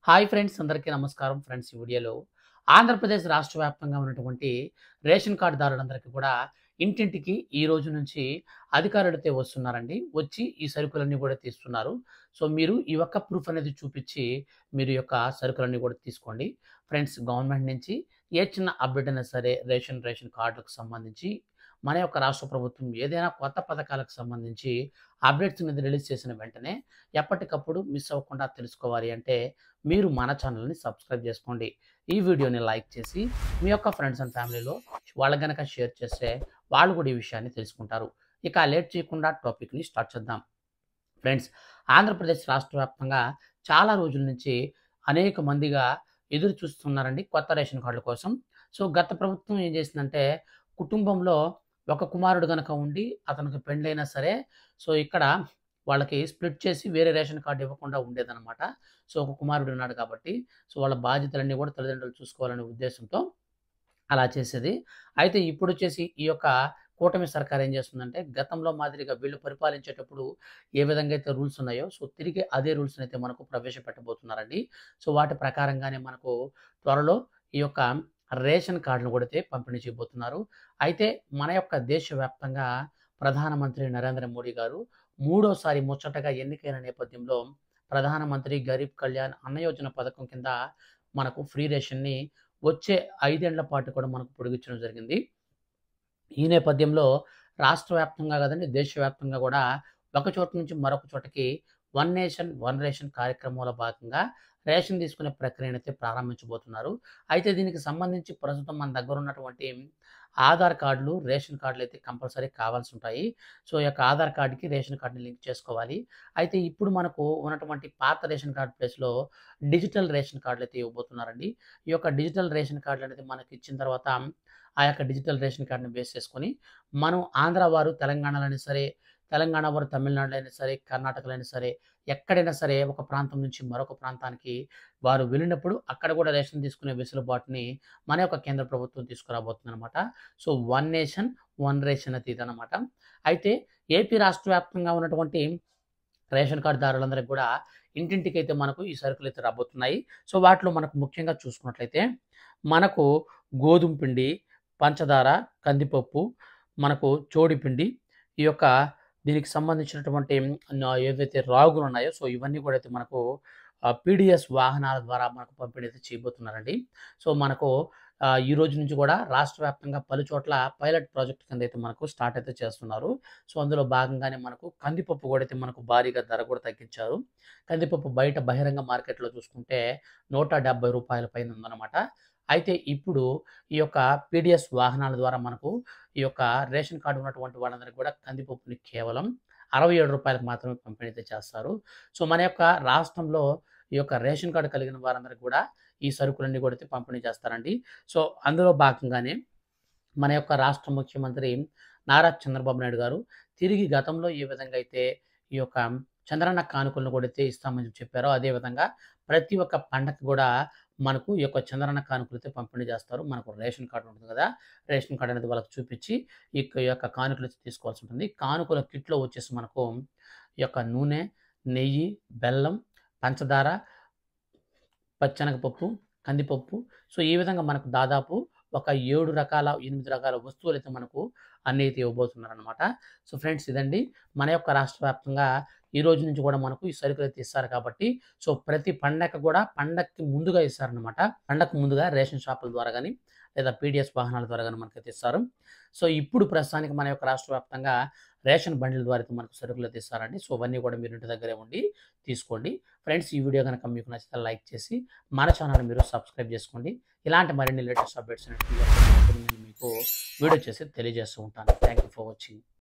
Hi friends, అందరికీ నమస్కారం. Friends, ఈ వీడియోలో ఆంధ్రప్రదేశ్ రాష్ట్ర వ్యాప్తంగా ఉన్నటువంటి రేషన్ కార్డుదారులందరికీ కూడా ఇంటింటికి ఈ రోజు నుంచి అధికారులైతే వస్తున్నారండి. వచ్చి ఈ సరుకులన్నీ కూడా తీస్తున్నారు. సో మీరు ఈ ఒక్క ప్రూఫ్ అనేది చూపించి మీరు యొక్క సరుకులన్నీ కూడా తీసుకోండి. ఫ్రెండ్స్, గవర్నమెంట్ నుంచి ఏ చిన్న అప్డేట్ అయినా సరే రేషన్ కార్డులకు సంబంధించి మన యొక్క రాష్ట్ర ప్రభుత్వం ఏదైనా కొత్త పథకాలకు సంబంధించి అప్డేట్స్ అనేది రిలీజ్ చేసిన వెంటనే ఎప్పటికప్పుడు మిస్ అవ్వకుండా తెలుసుకోవాలి అంటే మీరు మన ఛానల్ని సబ్స్క్రైబ్ చేసుకోండి. ఈ వీడియోని లైక్ చేసి మీ యొక్క ఫ్రెండ్స్ అండ్ ఫ్యామిలీలో వాళ్ళకి గనక షేర్ చేస్తే వాళ్ళు కూడా ఈ విషయాన్ని తెలుసుకుంటారు. ఇక లేట్ చేయకుండా టాపిక్ని స్టార్ట్ చేద్దాం. ఫ్రెండ్స్, ఆంధ్రప్రదేశ్ రాష్ట్ర వ్యాప్తంగా చాలా రోజుల నుంచి అనేక మందిగా ఎదురు చూస్తున్నారండి కొత్త రేషన్ కార్డుల కోసం. సో గత ప్రభుత్వం ఏం చేసిందంటే, కుటుంబంలో ఒక కుమారుడు గనక ఉండి అతనికి పెండ్లైనా సరే సో ఇక్కడ వాళ్ళకి స్ప్లిట్ చేసి వేరే రేషన్ కార్డు ఇవ్వకుండా ఉండేదన్నమాట. సో ఒక కుమారుడు ఉన్నాడు కాబట్టి సో వాళ్ళ బాధ్యతలన్నీ కూడా తల్లిదండ్రులు చూసుకోవాలనే ఉద్దేశంతో అలా చేసేది. అయితే ఇప్పుడొచ్చేసి ఈ యొక్క కూటమి సర్కార్ ఏం చేస్తుందంటే, గతంలో మాదిరిగా వీళ్ళు పరిపాలించేటప్పుడు ఏ విధంగా అయితే రూల్స్ ఉన్నాయో సో తిరిగి అదే రూల్స్‌ని అయితే మనకు ప్రవేశపెట్టబోతున్నారండి. సో వాటి ప్రకారంగానే మనకు త్వరలో ఈ యొక్క రేషన్ కార్డులను కూడా అయితే పంపిణీ చేయబోతున్నారు. అయితే మన యొక్క దేశవ్యాప్తంగా ప్రధానమంత్రి నరేంద్ర మోడీ గారు మూడోసారి ముచ్చటగా ఎన్నికైన నేపథ్యంలో ప్రధానమంత్రి గరీబ్ కళ్యాణ్ అన్న యోజన పథకం కింద మనకు ఫ్రీ రేషన్‌ని వచ్చే 5 ఏళ్ల పాటు కూడా మనకు పొడిగించడం జరిగింది. ఈ నేపథ్యంలో రాష్ట్ర వ్యాప్తంగా కాదండి, దేశవ్యాప్తంగా కూడా ఒక చోట నుంచి మరొక చోటకి వన్ నేషన్ వన్ రేషన్ కార్యక్రమంలో భాగంగా రేషన్ తీసుకునే ప్రక్రియను అయితే ప్రారంభించబోతున్నారు. అయితే దీనికి సంబంధించి ప్రస్తుతం మన దగ్గర ఉన్నటువంటి ఆధార్ కార్డులు, రేషన్ కార్డులు అయితే కంపల్సరీ కావాల్సి ఉంటాయి. సో ఈ యొక్క ఆధార్ కార్డుకి రేషన్ కార్డుని లింక్ చేసుకోవాలి. అయితే ఇప్పుడు మనకు ఉన్నటువంటి పాత రేషన్ కార్డు ప్లేస్‌లో డిజిటల్ రేషన్ కార్డులు అయితే ఇవ్వబోతున్నారండి. ఈ యొక్క డిజిటల్ రేషన్ కార్డులు అనేది మనకి ఇచ్చిన తర్వాత ఆ యొక్క డిజిటల్ రేషన్ కార్డ్‌ని బేస్ చేసుకొని మనం ఆంధ్ర వారు తెలంగాణలో అయినా సరే, తెలంగాణ వారు తమిళనాడులో అయినా సరే, కర్ణాటకలో అయినా సరే, ఎక్కడైనా సరే ఒక ప్రాంతం నుంచి మరొక ప్రాంతానికి వారు వెళ్ళినప్పుడు అక్కడ కూడా రేషన్ తీసుకునే వెసులుబాటుని మన యొక్క కేంద్ర ప్రభుత్వం తీసుకురాబోతుందనమాట. So one nation one ration అయితే ఇదనమాట. అయితే ఏపీ రాష్ట్ర వ్యాప్తంగా ఉన్నటువంటి రేషన్ కార్డుదారులందరికీ కూడా ఇంటింటికైతే మనకు ఈ సరుకులైతే రాబోతున్నాయి. సో వాటిలో మనకు ముఖ్యంగా చూసుకున్నట్లయితే మనకు గోధుమ పిండి, పంచదార, కందిపప్పు, మనకు చోడిపిండి, ఈ యొక్క దీనికి సంబంధించినటువంటి ఏవైతే రాగులున్నాయో సో ఇవన్నీ కూడా అయితే మనకు పీడీఎస్ వాహనాల ద్వారా మనకు పంపిణీ అయితే చేయబోతున్నారండి. సో మనకు ఈ రోజు నుంచి కూడా రాష్ట్ర వ్యాప్తంగా పలు చోట్ల పైలట్ ప్రాజెక్ట్ కింద అయితే మనకు స్టార్ట్ అయితే చేస్తున్నారు. సో అందులో భాగంగానే మనకు కందిపప్పు కూడా అయితే మనకు భారీగా ధర కూడా తగ్గించారు. కందిపప్పు బయట బహిరంగ మార్కెట్‌లో చూసుకుంటే రూ. 170 పైన ఉందన్నమాట. అయితే ఇప్పుడు ఈ యొక్క పీడీఎస్ వాహనాల ద్వారా మనకు ఈ యొక్క రేషన్ కార్డు ఉన్నటువంటి వాళ్ళందరికీ కూడా కందిపప్పుని కేవలం రూ. 67 మాత్రమే పంపిణీ అయితే చేస్తారు. సో మన యొక్క రాష్ట్రంలో ఈ యొక్క రేషన్ కార్డు కలిగిన వారందరికీ కూడా ఈ సరుకులన్నీ కూడా అయితే పంపిణీ చేస్తారండి. సో అందులో భాగంగానే మన యొక్క రాష్ట్ర ముఖ్యమంత్రి నారా చంద్రబాబు నాయుడు గారు తిరిగి గతంలో ఏ విధంగా అయితే ఈ యొక్క చంద్రన్న కానుకలను కూడా అయితే ఇస్తామని చెప్పారో అదే విధంగా ప్రతి ఒక్క పండగకి కూడా మనకు ఈ యొక్క చంద్రన్న కానుకలు అయితే పంపిణీ చేస్తారు. మనకు రేషన్ కార్డు ఉంటుంది కదా, రేషన్ కార్డు అనేది వాళ్ళకి చూపించి ఈ యొక్క కానుకలు అయితే తీసుకోవాల్సి ఉంటుంది. కానుకల కిట్‌లో వచ్చేసి మనకు ఈ యొక్క నూనె, నెయ్యి, బెల్లం, పంచదార, పచ్చెనగపప్పు, కందిపప్పు, సో ఈ విధంగా మనకు దాదాపు ఒక 7 రకాల, 8 రకాల వస్తువులైతే మనకు అన్నీ అయితే ఇవ్వబోతున్నారనమాట. సో ఫ్రెండ్స్, ఇదండి మన యొక్క రాష్ట్ర వ్యాప్తంగా ఈ రోజు నుంచి కూడా మనకు ఈ సరుకులైతే ఇస్తారు కాబట్టి సో ప్రతి పండక్కి ముందుగా ఇస్తారనమాట. పండగకు ముందుగా రేషన్ షాపుల ద్వారా గానీ లేదా పీడీఎస్ వాహనాల ద్వారా గానీ మనకైతే ఇస్తారు. సో ఇప్పుడు ప్రస్తుతానికి మన యొక్క రాష్ట్ర వ్యాప్తంగా రేషన్ బండిల ద్వారా అయితే మనకు సరుకులైతే ఇస్తారండి. సో అవన్నీ కూడా మీరు ఇంటి దగ్గరే ఉండి తీసుకోండి. ఫ్రెండ్స్, ఈ వీడియో గనక మీకు నచ్చితే లైక్ చేసి మన ఛానల్‌ని మీరు సబ్స్క్రైబ్ చేసుకోండి. ఇలాంటి మరిన్ని లేటెస్ట్ అప్డేట్స్ అనేటివి మీకు వీడియో చేసి తెలియజేస్తూ ఉంటాను. Thank you for watching.